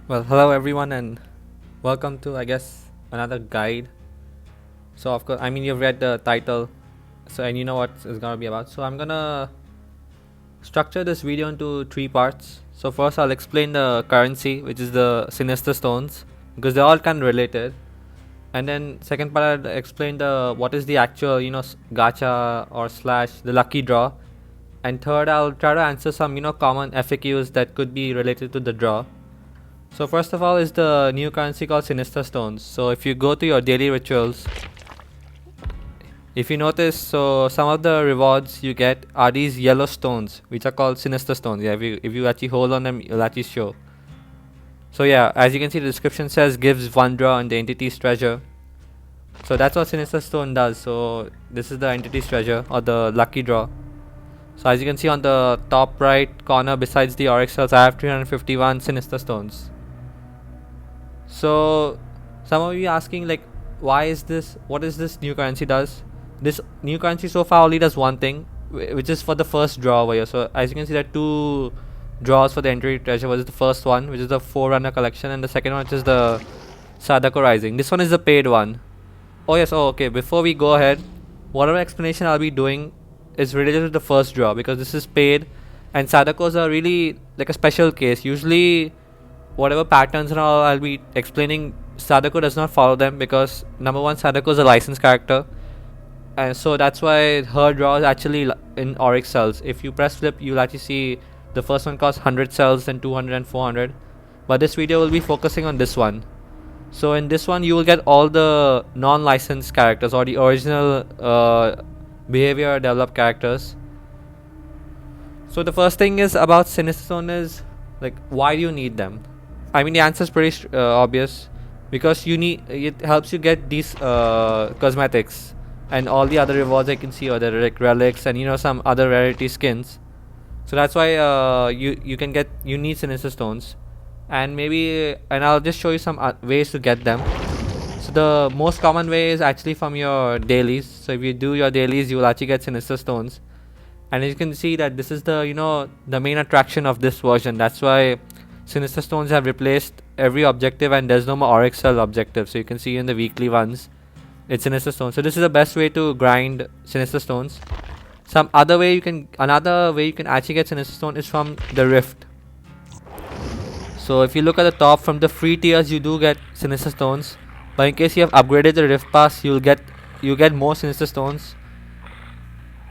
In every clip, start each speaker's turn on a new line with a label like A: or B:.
A: Well, hello everyone, and welcome to, I guess, another guide. So, of course, you've read the title, and you know what it's gonna be about. So, I'm gonna structure this video into three parts. So, first, I'll explain the currency, which is the Sinister stones, because they're all kind of related. And then, second part, I'll explain the what is the actual, gacha or slash the lucky draw. And third, I'll try to answer some, common FAQs that could be related to the draw. So first of all is the new currency called Sinister stones. So if you go to your daily rituals, if you notice, so some of the rewards you get are these yellow stones, which are called Sinister stones. Yeah, if you actually hold on them, it'll actually show. So yeah, as you can see, the description says gives one draw on the entity's treasure. So that's what Sinister stone does. So this is the entity's treasure or the lucky draw. So as you can see on the top right corner, besides the Oryx cells, I have 351 Sinister stones. So some of you asking like, why is this, what is this new currency does? This new currency so far only does one thing, which is for the first draw over here. So as you can see, there are two draws for the entry treasure. Was the first one, which is the Forerunner collection, and the second one, which is the Sadako Rising. This one is the paid one. Oh yes, okay, before we go ahead, whatever explanation I'll be doing is related to the first draw, because this is paid and Sadakos are really like a special case. Usually whatever patterns and all I'll be explaining, Sadako does not follow them, because number one, Sadako is a licensed character, and so that's why her draw is actually in Oryx cells. If you press flip, you'll actually see the first one costs 100 cells, then 200 and 400, but this video will be focusing on this one. So in this one you will get all the non-licensed characters, or the original behavior developed characters. So the first thing is about Sinister Stone is like, why do you need them? The answer is pretty obvious, because it helps you get these cosmetics and all the other rewards I can see, or the relics and some other rarity skins. So that's why you need Sinister Stones, and I'll just show you some ways to get them. So the most common way is actually from your dailies. So if you do your dailies, you will actually get Sinister Stones, and as you can see that this is the main attraction of this version. That's why Sinister Stones have replaced every objective, and there's no more Oryx Cell objective. So you can see in the weekly ones, it's Sinister Stones. So this is the best way to grind Sinister Stones. Another way you can actually get Sinister Stone is from the Rift. So if you look at the top, from the free tiers you do get Sinister Stones, but in case you have upgraded the Rift Pass, you get more Sinister Stones.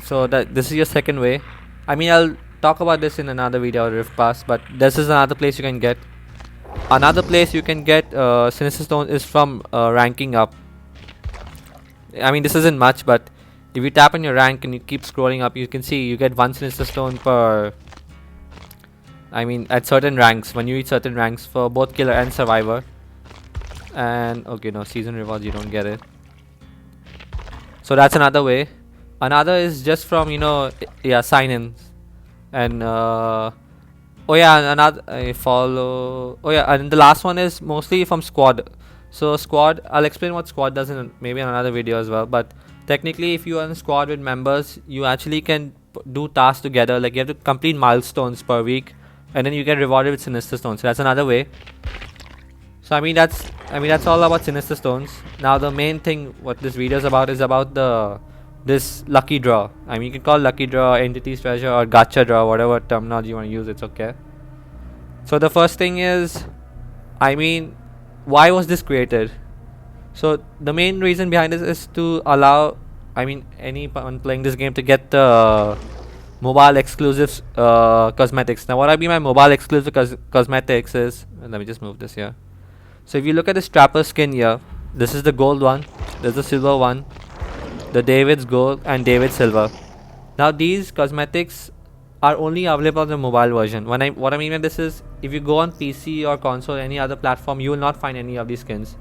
A: So this is your second way. I'll talk about this in another video, Rift Pass, but this is another place you can get. Another place you can get Sinister Stone is from ranking up. This isn't much, but if you tap on your rank and you keep scrolling up, you can see you get one Sinister Stone per, at certain ranks, when you reach certain ranks, for both Killer and Survivor. And okay, no, season rewards you don't get it. So that's another way. Another is just from sign-ins, and another follow. And the last one is mostly from squad. So squad, I'll explain what squad does in maybe another video as well. But technically, if you are in a squad with members, you actually can do tasks together. Like you have to complete milestones per week, and then you get rewarded with Sinister Stones. So that's another way. So that's all about Sinister Stones. Now the main thing what this video is about this lucky draw. You can call lucky draw, entity's treasure, or gacha draw, whatever terminology you want to use, it's okay. So the first thing is, why was this created? So the main reason behind this is to allow anyone playing this game to get the mobile exclusive cosmetics. Now what I mean by mobile exclusive cosmetics is, let me just move this here. So if you look at the Strapper skin here, this is the gold one, there's the silver one, the David's gold and David's silver. Now these cosmetics are only available on the mobile version. What I mean by this is, if you go on PC or console or any other platform, you will not find any of these skins.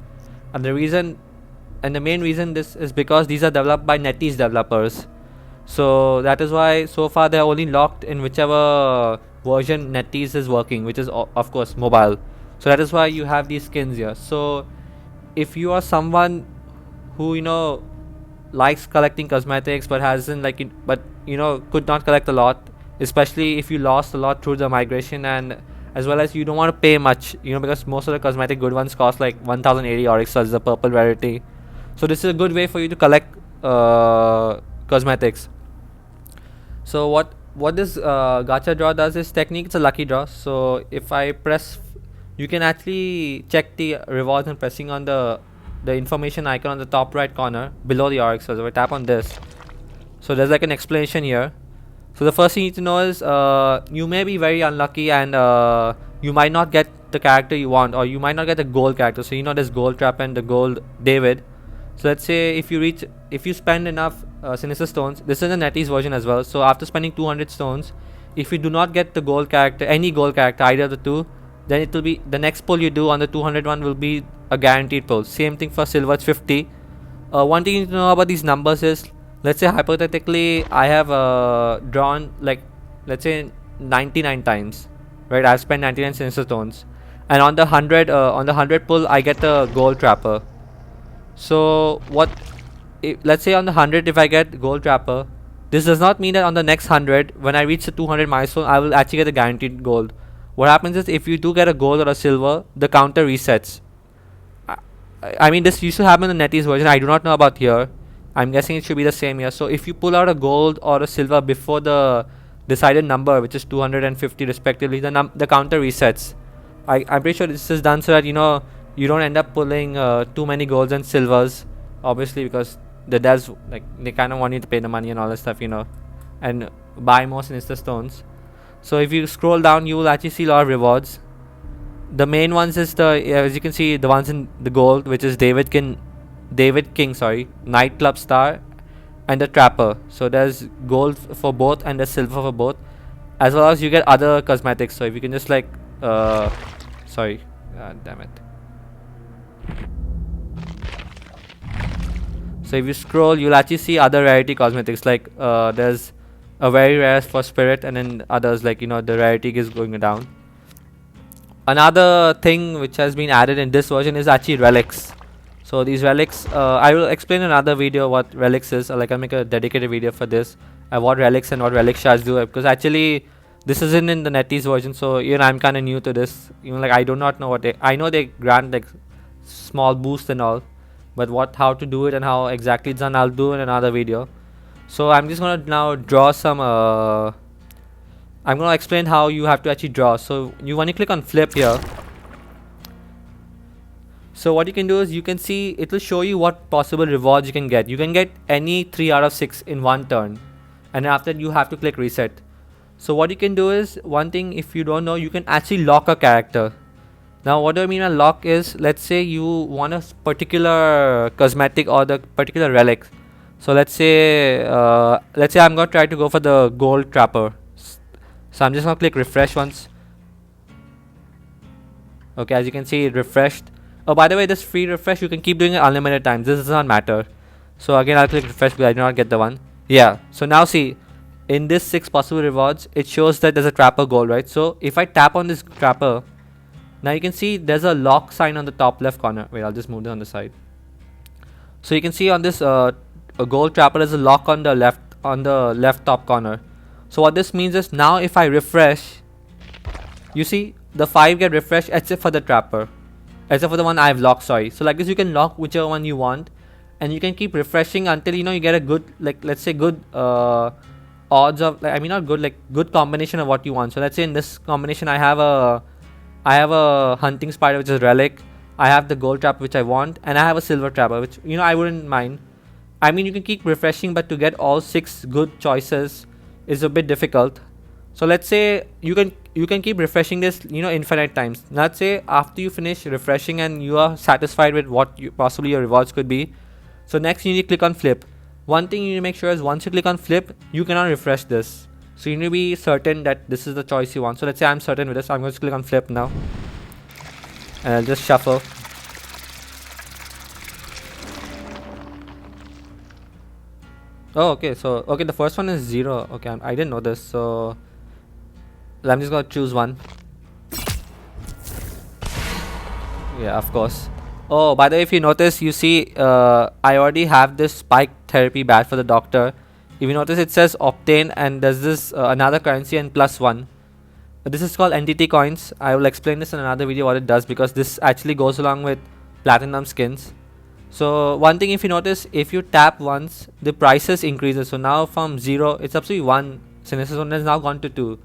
A: And the main reason this is because these are developed by NetEase developers. So that is why so far they are only locked in whichever version NetEase is working, which is of course mobile. So that is why you have these skins here. So if you are someone who likes collecting cosmetics but could not collect a lot, especially if you lost a lot through the migration and as well as you don't want to pay much, because most of the cosmetic good ones cost like 1080 oryx, so it's the purple rarity. So this is a good way for you to collect cosmetics. So what this gacha draw does is, technique, it's a lucky draw. So if I press, you can actually check the rewards and pressing on the information icon on the top right corner below the oryx. So if I tap on this, so there's like an explanation here. So the first thing you need to know is you may be very unlucky and you might not get the character you want, or you might not get the gold character. So there's gold trap and the gold David. So let's say if you spend enough Sinister stones, this is the NetEase version as well. So after spending 200 stones, if you do not get the gold character, any gold character, either of the two, then it will be the next pull you do on the 200 one will be a guaranteed pull. Same thing for silver, it's 50. One thing you need to know about these numbers is, let's say hypothetically I have drawn like, let's say 99 times, right? I've spent 99 Sinister stones, and on the 100 pull I get the gold trapper. So let's say on the 100 if I get gold trapper, this does not mean that on the next 100 when I reach the 200 milestone I will actually get the guaranteed gold. What happens is, if you do get a gold or a silver, the counter resets. I mean, this used to happen in the NetEase version. I do not know about here. I'm guessing it should be the same here. So if you pull out a gold or a silver before the decided number, which is 250 respectively, the counter resets. I'm pretty sure this is done so that you don't end up pulling too many golds and silvers, obviously, because the devs, like, they kind of want you to pay the money and all that stuff, and buy more Sinister stones. So if you scroll down, you will actually see a lot of rewards. The main ones is as you can see, the ones in the gold, which is David King, Nightclub Star, and the Trapper. So there's gold for both and there's silver for both, as well as you get other cosmetics. So if you can just like, damn it. So if you scroll, you'll actually see other rarity cosmetics, like there's a very rare for spirit, and then others, like the rarity is going down. Another thing which has been added in this version is actually relics. So these relics, I will explain in another video what relics is. Like, I'll make a dedicated video for this, what relics and what relic shards do, because actually this isn't in the NetEase version. So I'm kind of new to this. Like, I do not know I know they grant like small boost and all, but how to do it and how exactly it's done, I'll do in another video. So I'm just gonna now draw some I'm gonna explain how you have to actually draw. So when you click on flip here, so what you can do is, you can see it will show you what possible rewards you can get. You can get any 3 out of 6 in one turn, and after that you have to click reset. So what you can do is, one thing, if you don't know, you can actually lock a character. Now what do I mean by lock is, let's say you want a particular cosmetic or the particular relic. So let's say I'm gonna try to go for the gold trapper. So I'm just gonna click refresh once. Okay, as you can see, it refreshed. Oh, by the way, this free refresh, you can keep doing it unlimited times. This does not matter. So again, I'll click refresh because I did not get the one. Yeah, so now see, in this 6 possible rewards, it shows that there's a trapper goal, right? So if I tap on this trapper, now you can see there's a lock sign on the top left corner. Wait, I'll just move it on the side. So you can see on this a gold trapper, there's a lock on the left top corner. So what this means is, now if I refresh, you see the 5 get refreshed except for the trapper, except for the one I've locked. So like this, you can lock whichever one you want, and you can keep refreshing until you get a good, like, let's say good odds of, like, I mean not good, like good combination of what you want. So let's say in this combination I have a hunting spider, which is relic, I have the gold trap which I want, and I have a silver trapper, which I wouldn't mind. I mean, you can keep refreshing, but to get all 6 good choices is a bit difficult. So let's say you can keep refreshing this infinite times. Let's say after you finish refreshing and you are satisfied with what possibly your rewards could be, so next you need to click on flip. One thing you need to make sure is, once you click on flip, you cannot refresh this. So you need to be certain that this is the choice you want. So let's say I'm certain with this, I'm going to click on flip now, and I'll just shuffle. Oh, okay, so the first one is 0. Okay, I didn't know this, so I'm just gonna choose one. Yeah, of course. Oh, by the way, if you notice, you see I already have this spike therapy badge for the doctor. If you notice, it says obtain, and there's this another currency and +1. This is called entity coins. I will explain this in another video what it does, because this actually goes along with platinum skins. So one thing, if you notice, if you tap once, the prices increases. So now from 0 it's up to 1. Sinister one has now gone to 2.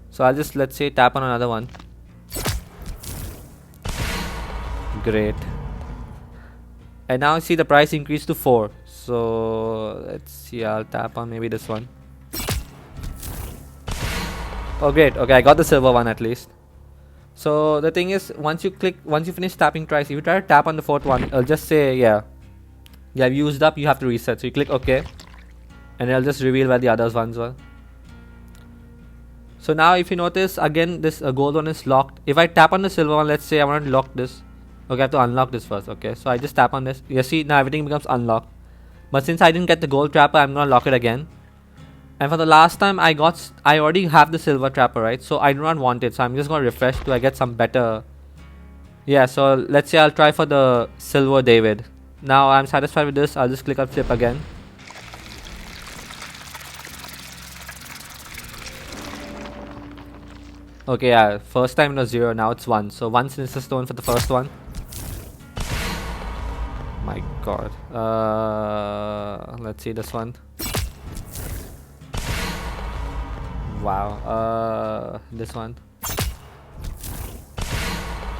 A: So I'll just, let's say, tap on another one. Great. And now see the price increased to 4. So let's see, I'll tap on maybe this one. Oh great, okay, I got the silver one at least. So the thing is, once you finish tapping twice, if you try to tap on the 4th one, it'll just say, yeah, you have used up, you have to reset. So you click OK, and it'll just reveal where the others ones were. So now if you notice, again this gold one is locked. If I tap on the silver one, let's say I want to lock this. Okay, I have to unlock this first. Okay, so I just tap on this. You see, now everything becomes unlocked. But since I didn't get the gold trapper, I'm gonna lock it again. And for the last time I already have the silver trapper, right? So I do not want it. So I'm just gonna refresh to I get some better. Yeah, so let's say I'll try for the silver David. Now I'm satisfied with this. I'll just click on flip again. Okay, yeah, first time it was 0, now it's 1. So 1 Sinister Stone for the first one. My god. Let's see this one. Wow. This one.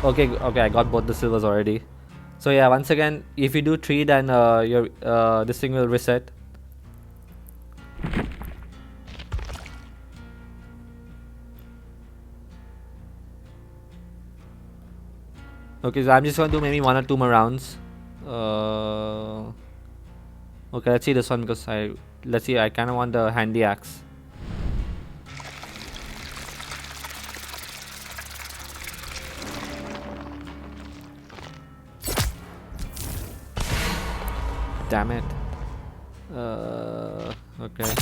A: Okay, I got both the silvers already. So yeah, once again, if you do 3, then your this thing will reset. Okay, so I'm just gonna do maybe 1 or 2 more rounds. Okay, let's see this one, because let's see, I kinda want the handy axe. Damn it. Okay.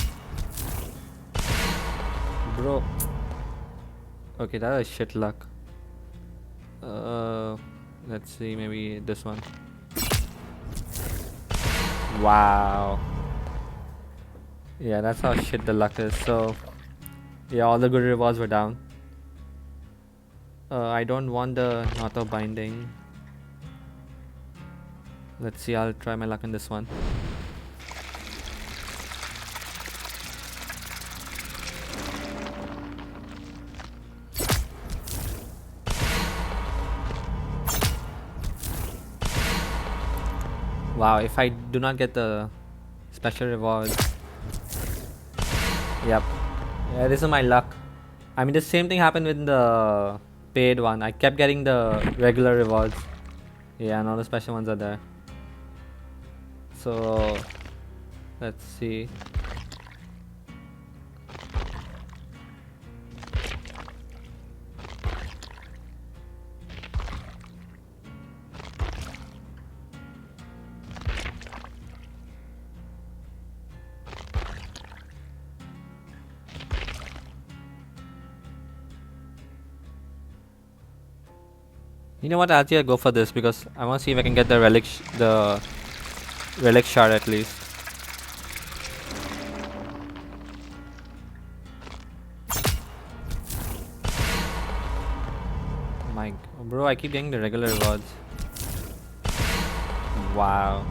A: Bro. Okay, that is shit luck. Let's see, maybe this one. Wow. Yeah, that's how shit the luck is. So yeah, all the good rewards were down. I don't want the auto binding. Let's see, I'll try my luck in this one. Wow, if I do not get the special rewards. Yep. Yeah, this is my luck. I mean, the same thing happened with the paid one. I kept getting the regular rewards. Yeah, and all the special ones are there. So let's see. You know what? I'll go for this, because I want to see if I can get the relic shard at least. My bro, I keep getting the regular rewards. Wow.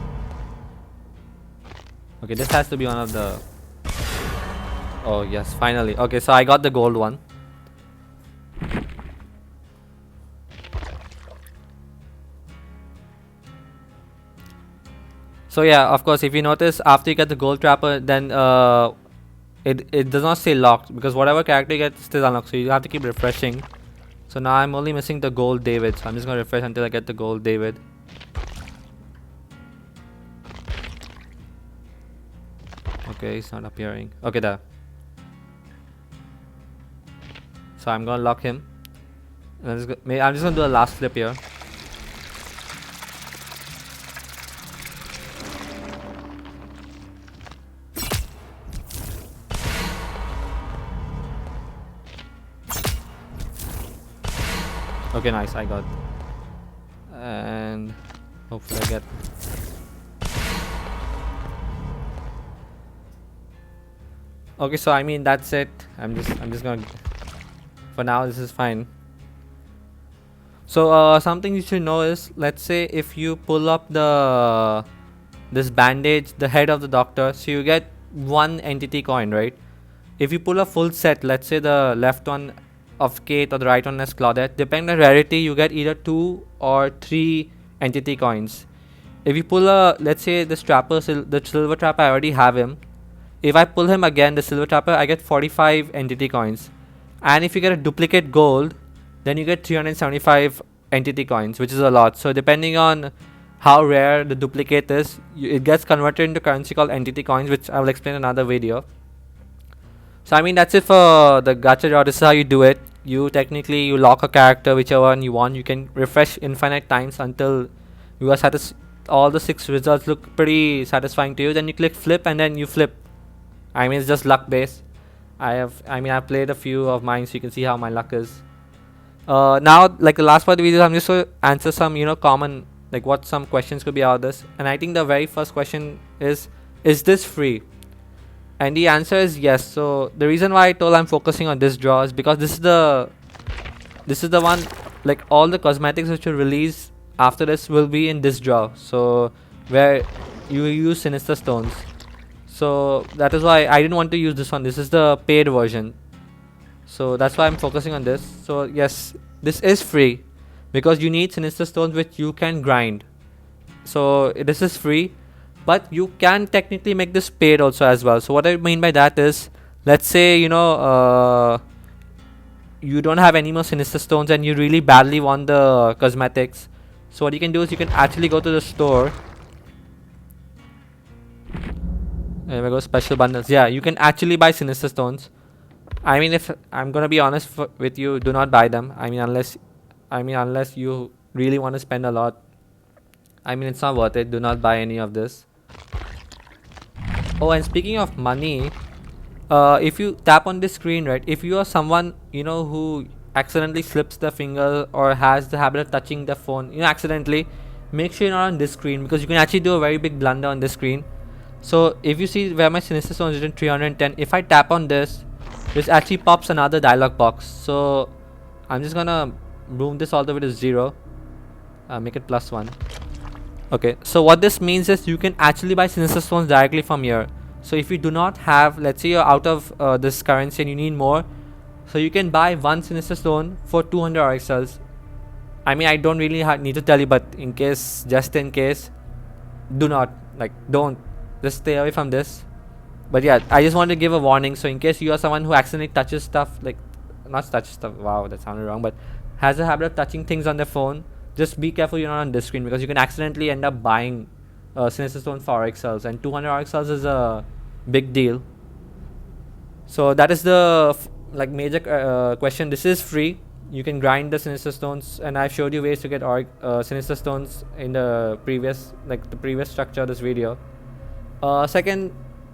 A: Okay, this has to be one of the. Oh yes, finally. Okay, so I got the gold one. So yeah, of course, if you notice, after you get the gold trapper, then it does not say locked, because whatever character you get still unlocked. So you have to keep refreshing. So now I'm only missing the gold David. So I'm just gonna refresh until I get the gold David. Okay, he's not appearing. Okay, there. So I'm gonna lock him. And I'm just gonna do a last flip here. Okay, nice, I got. And hopefully I get. Okay, so I mean that's it. I'm just gonna For now, this is fine. So something you should know is, let's say if you pull up this bandage, the head of the doctor, so you get 1 entity coin, right? If you pull a full set, let's say the left one of Kate or the right one as Claudette, depending on rarity, you get either 2 or 3 entity coins. If you pull let's say the silver trapper, I already have him. If I pull him again, the silver trapper, I get 45 entity coins. And if you get a duplicate gold, then you get 375 entity coins, which is a lot. So depending on how rare the duplicate is, it gets converted into currency called entity coins, which I will explain in another video. So I mean, that's it for the gacha draw. This is how you do it. You lock a character, whichever one you want. You can refresh infinite times until you are satisfied. All the 6 results look pretty satisfying to you. Then you click flip and then you flip. I mean, it's just luck based. I've played a few of mine, so you can see how my luck is. Now, like the last part of the video, I'm just going to answer some common, like what some questions could be out of this. And I think the very first question is this free? And the answer is yes. So the reason why I told I'm focusing on this draw is because this is the one, like all the cosmetics which will release after this will be in this draw. So where you use Sinister stones. So that is why I didn't want to use this one. This is the paid version. So that's why I'm focusing on this. So yes, this is free because you need Sinister stones which you can grind. So this is free, but you can technically make this paid also as well. So what I mean by that is, let's say you don't have any more Sinister stones and you really badly want the cosmetics. So what you can do is you can actually go to the store. There we go, special bundles. Yeah, you can actually buy Sinister stones. I mean, if I'm gonna be honest with you, do not buy them. I mean, unless you really want to spend a lot. I mean, it's not worth it. Do not buy any of this. Oh, and speaking of money, if you tap on this screen, right? If you are someone who accidentally slips their finger or has the habit of touching the phone, accidentally, make sure you're not on this screen because you can actually do a very big blunder on this screen. So if you see where my Sinister Stone is written 310, if I tap on this actually pops another dialog box. So I'm just gonna move this all the way to 0. Make it +1. Okay, so what this means is you can actually buy Sinister Stones directly from here. So if you do not have, let's say you're out of this currency and you need more, so you can buy 1 Sinister Stone for 200 RXLs. I mean, I don't really need to tell you, but just in case, don't. Just stay away from this. But yeah, I just want to give a warning. So in case you are someone who accidentally touches stuff, wow, that sounded wrong, but has a habit of touching things on their phone, just be careful you're not on this screen because you can accidentally end up buying Sinister Stone for RXLs, and 200 RXLs is a big deal. So that is the major question. This is free. You can grind the Sinister Stones, and I've showed you ways to get Sinister Stones in the previous structure of this video. Second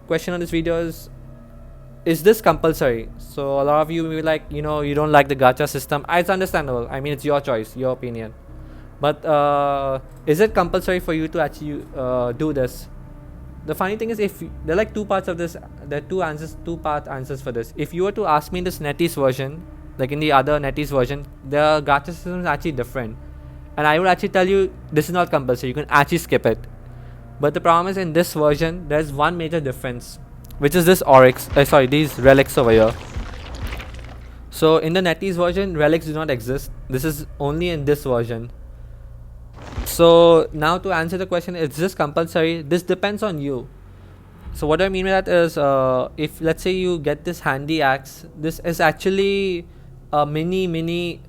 A: question on this video is this compulsory? So a lot of you may be like, you don't like the gacha system. It's understandable. I mean, it's your choice, your opinion. But is it compulsory for you to actually do this? The funny thing is, there are like 2 parts of this. There are 2-part answers for this. If you were to ask me in this NetEase version, like in the other NetEase version, the gacha system is actually different. And I would actually tell you, this is not compulsory. You can actually skip it. But the problem is, in this version, there's one major difference, which is these relics over here. So in the NetEase version, relics do not exist. This is only in this version. So now to answer the question, is this compulsory? This depends on you. So what I mean by that is, if let's say you get this handy axe, this is actually a mini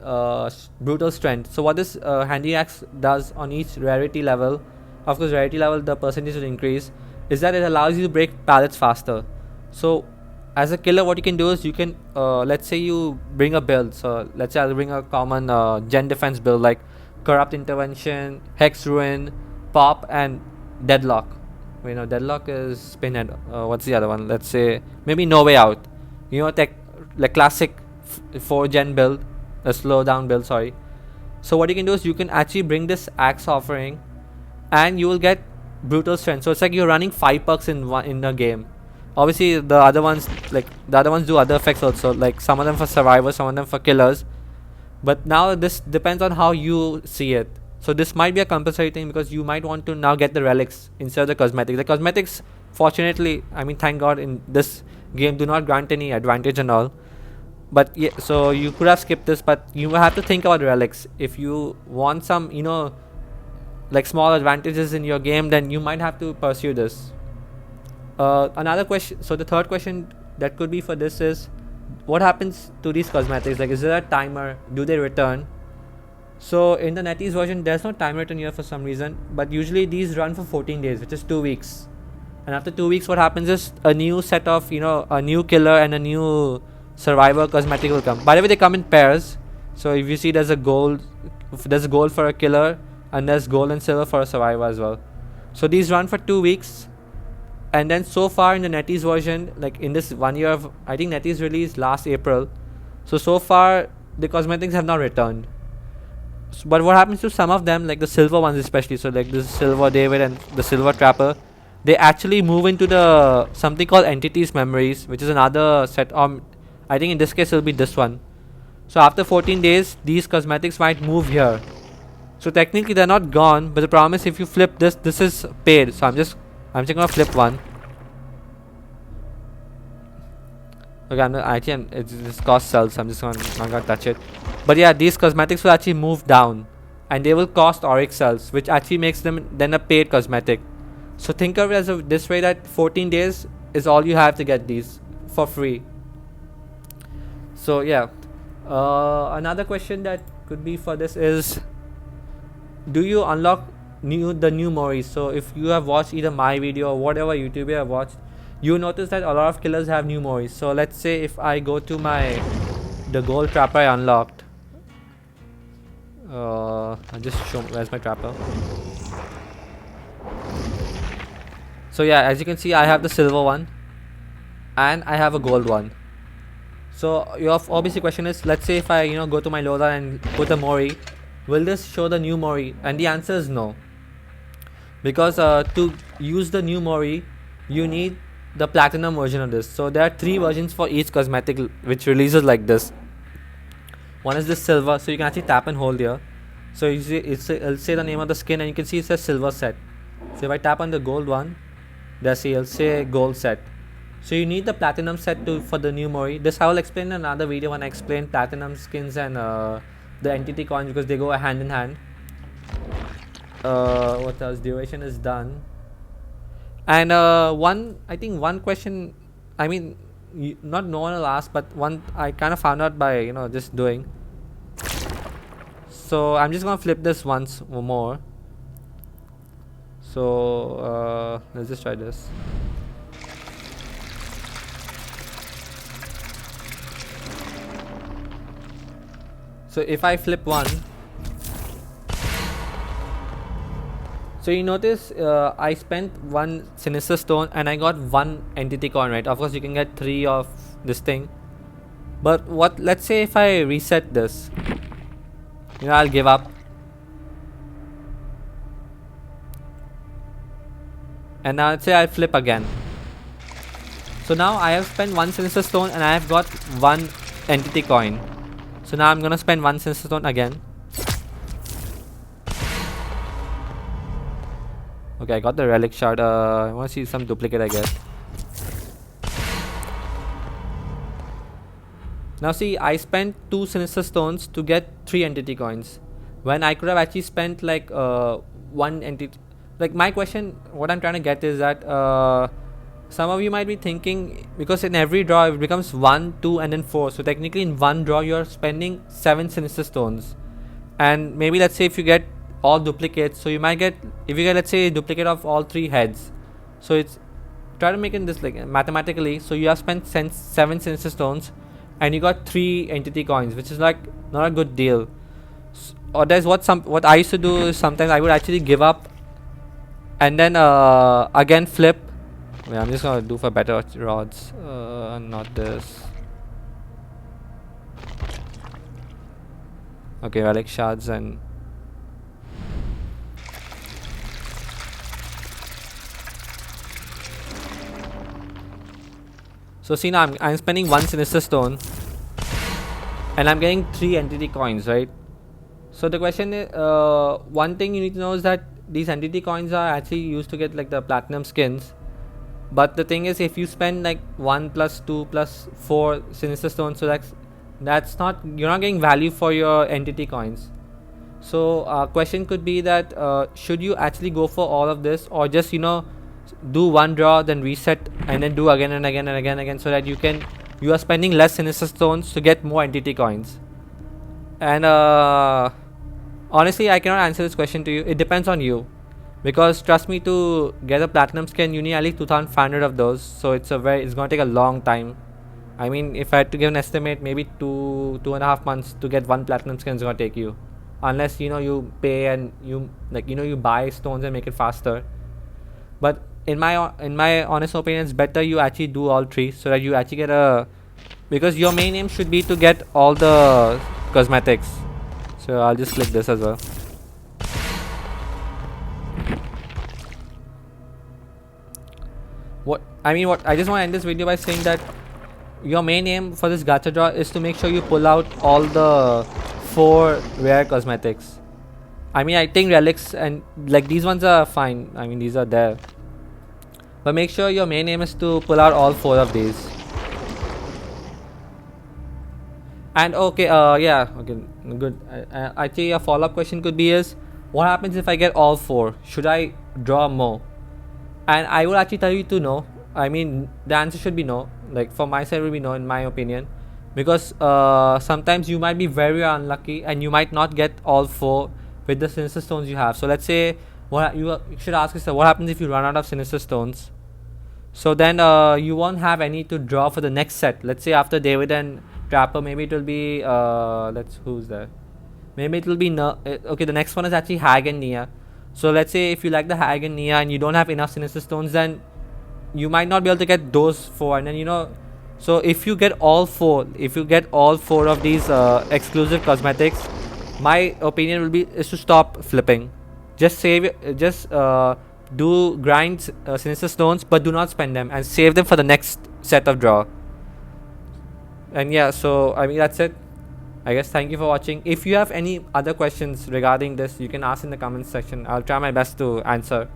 A: brutal strength. So what this handy axe does on each rarity level, of course rarity level the percentage will increase, is that it allows you to break pallets faster. So as a killer, what you can do is you can let's say you bring a build. So let's say I'll bring a common gen defense build like Corrupt Intervention, Hex Ruin, Pop, and Deadlock. Deadlock is Pinhead. What's the other one? Let's say maybe No Way Out. Like classic 4-gen build, a slow down build, sorry. So what you can do is you can actually bring this axe offering and you will get brutal strength. So it's like you're running 5 perks in a game. Obviously the other ones do other effects also, like some of them for survivors, some of them for killers. But now this depends on how you see it. So this might be a compulsory thing because you might want to now get the relics instead of the cosmetics. The cosmetics, fortunately, I mean, thank God, in this game do not grant any advantage and all. But yeah, so you could have skipped this, but you have to think about relics. If you want some, like small advantages in your game, then you might have to pursue this. Another question. So the third question that could be for this is, what happens to these cosmetics? Like, is there a timer? Do they return? So in the NetEase version, there's no timer return here for some reason, but usually these run for 14 days, which is 2 weeks. And after 2 weeks, what happens is a new set of, a new killer and a new survivor cosmetic will come. By the way, they come in pairs. So if you see, there's gold for a killer, and there's gold and silver for a survivor as well. So these run for 2 weeks. And then so far in the NetEase version, like in this 1 year of, I think NetEase released last April. So far the cosmetics have not returned. But what happens to some of them, like the silver ones especially, so like this Silver David and the Silver Trapper, they actually move into the something called Entities Memories, which is another set. I think in this case it'll be this one. So after 14 days, these cosmetics might move here. So technically they're not gone, but the problem is if you flip this is paid. So I'm just gonna flip one. Okay, this cost cells, so I'm just not gonna touch it. But yeah, these cosmetics will actually move down, and they will cost auric cells, which actually makes them then a paid cosmetic. So think of it as this way, that 14 days is all you have to get these for free. So yeah, another question that could be for this is, do you unlock the new Moris? So if you have watched either my video or whatever YouTube you have watched, you notice that a lot of killers have new Moris. So let's say if I go to the gold trapper I unlocked, I'll just show where's my trapper. So yeah, as you can see, I have the silver one and I have a gold one. So your obviously question is, let's say if I go to my loadout and put a Mori, will this show the new Mori? And the answer is no, because to use the new Mori, you need the platinum version of this. So there are 3 versions for each cosmetic which releases like this. One is this silver, so you can actually tap and hold here. So you see, it'll say the name of the skin, and you can see it says silver set. So if I tap on the gold one, it'll say gold set. So you need the platinum set for the new Mori. This I will explain in another video when I explain platinum skins and the entity coins, because they go hand in hand. What else? Duration is done. And I think one question, I mean, not no one will ask, but one I kind of found out by just doing. So I'm just gonna flip this once more. So let's just try this. So if I flip one, so you notice I spent 1 Sinister Stone and I got 1 entity coin, right? Of course you can get 3 of this thing. But let's say if I reset this, I'll give up. And now let's say I flip again. So now I have spent 1 Sinister Stone and I have got 1 entity coin. So now I'm gonna spend 1 Sinister Stone again. Okay, I got the relic shard. I want to see some duplicate, I guess. Now see, I spent 2 Sinister Stones to get 3 entity coins, when I could have actually spent like 1 entity. Like my question, what I'm trying to get is that some of you might be thinking, because in every draw it becomes 1, 2 and then 4. So technically in one draw you're spending 7 Sinister Stones. And maybe let's say if you get all duplicates, so you might get, if you get let's say a duplicate of all 3 heads, so it's try to make it this like mathematically. So you have spent 7 Sinister Stones and you got 3 entity coins, which is like not a good deal. Or there's what I used to do is sometimes I would actually give up and then again flip. Wait, I'm just gonna do for better rods, not this. Okay, relic shards and So see now I'm spending 1 Sinister Stone and I'm getting 3 entity coins, right? So the question is, one thing you need to know is that these entity coins are actually used to get like the platinum skins. But the thing is, if you spend like 1 plus 2 plus 4 Sinister Stones, so that's not, you're not getting value for your entity coins. So question could be that should you actually go for all of this, or just do one draw, then reset, and then do again and again and again and again, so that you are spending less Sinister Stones to get more entity coins. And honestly, I cannot answer this question to you. It depends on you, because trust me, to get a platinum skin you need at least 2,500 of those. So it's gonna take a long time. I mean, if I had to give an estimate, maybe 2.5 months to get 1 platinum skin is gonna take you, unless you pay and you buy stones and make it faster. But in my honest opinion, it's better you actually do all 3, so that you actually get because your main aim should be to get all the cosmetics. So I'll just click this as well. What I just want to end this video by saying that your main aim for this gacha draw is to make sure you pull out all the 4 rare cosmetics. I mean, I think relics and like these ones are fine. I mean, these are there. But make sure your main aim is to pull out all 4 of these. And okay, yeah, okay, good. Actually, a follow-up question could be is, what happens if I get all 4? Should I draw more? And I will actually tell you to no. I mean, the answer should be no. Like for my side, it will be no in my opinion, because sometimes you might be very unlucky and you might not get all 4 with the Sinister Stones you have. So let's say you should ask yourself, what happens if you run out of Sinister Stones? So then you won't have any to draw for the next set. Let's say after David and Trapper, maybe it will be who's there? Maybe it will be okay. The next one is actually Hag and Nia. So let's say if you like the Hag and Nia and you don't have enough Sinister Stones, then you might not be able to get those 4. And then so if you get all 4, of these exclusive cosmetics, my opinion will be is to stop flipping. Just save it. Just do grind Sinister Stones, but do not spend them, and save them for the next set of draw. And yeah, so I mean that's it. I guess thank you for watching. If you have any other questions regarding this, you can ask in the comments section. I'll try my best to answer.